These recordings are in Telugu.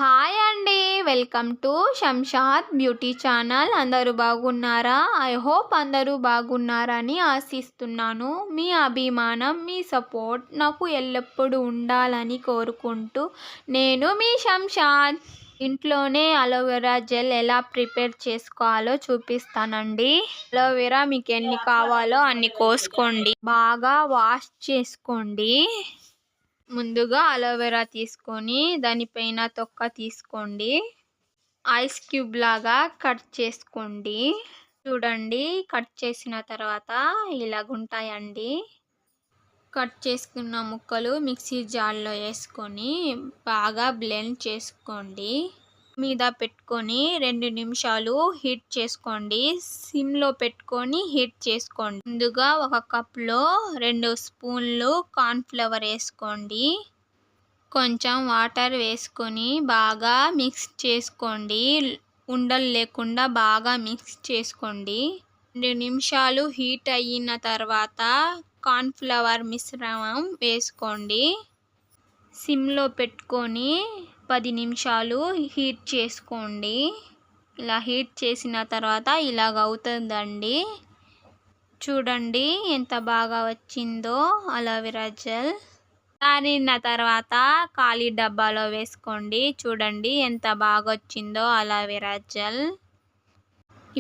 హాయ్ అండి. Welcome to Shamshad beauty channel. అందరూ బాగున్నారా? ఐ హోప్ అందరూ బాగున్నారని ఆశిస్తున్నాను. మీ అభిమానం, మీ సపోర్ట్ నాకు ఎల్లప్పుడూ ఉండాలని కోరుకుంటూ నేను మీ శంషాద్. ఇంట్లోనే అలోవెరా జెల్ ఎలా ప్రిపేర్ చేసుకోవాలో చూపిస్తానండి. అలోవెరా మీకు ఎన్ని కావాలో అన్ని కోసుకోండి. బాగా వాష్ చేసుకోండి. ముందుగా అలోవెరా తీసుకొని దానిపైన తొక్క తీసుకోండి. ఐస్ క్యూబ్ లాగా కట్ చేసుకోండి. చూడండి, కట్ చేసిన తర్వాత ఇలాగుంటాయండి. కట్ చేసుకున్న ముక్కలు మిక్సీ జార్లో వేసుకొని బాగా బ్లెండ్ చేసుకోండి. మీద పెట్టుకొని 2 నిమిషాలు హీట్ చేసుకోండి. సిమ్లో పెట్టుకొని హీట్ చేసుకోండి. ముందుగా ఒక కప్లో 2 స్పూన్లు కార్న్ఫ్లవర్ వేసుకోండి. కొంచెం వాటర్ వేసుకొని బాగా మిక్స్ చేసుకోండి. ఉండలు లేకుండా బాగా మిక్స్ చేసుకోండి. 2 నిమిషాలు హీట్ అయిన తర్వాత కార్న్ఫ్లవర్ మిశ్రమం వేసుకోండి. సిమ్లో పెట్టుకొని 10 నిమిషాలు హీట్ చేసుకోండి. ఇలా హీట్ చేసిన తర్వాత ఇలాగ అవుతుందండి. చూడండి ఎంత బాగా వచ్చిందో అలోవెరా జెల్. దానిన తర్వాత ఖాళీ డబ్బాలో వేసుకోండి. చూడండి ఎంత బాగా వచ్చిందో అలోవెరా జెల్.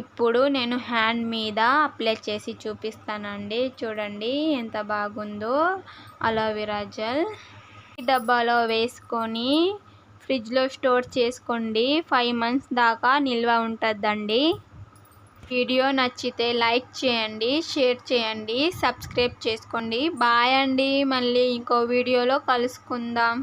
ఇప్పుడు నేను హ్యాండ్ మీద అప్లై చేసి చూపిస్తానండి. చూడండి ఎంత బాగుందో అలోవెరా జెల్. ఈ డబ్బాలో వేసుకొని ఫ్రిడ్జ్లో స్టోర్ చేసుకోండి. 5 మంత్స్ దాకా నిల్వ ఉంటుందండి. వీడియో నచ్చితే లైక్ చేయండి, షేర్ చేయండి, సబ్స్క్రైబ్ చేసుకోండి. బాయ్ అండి. మళ్ళీ ఇంకో వీడియోలో కలుసుకుందాం.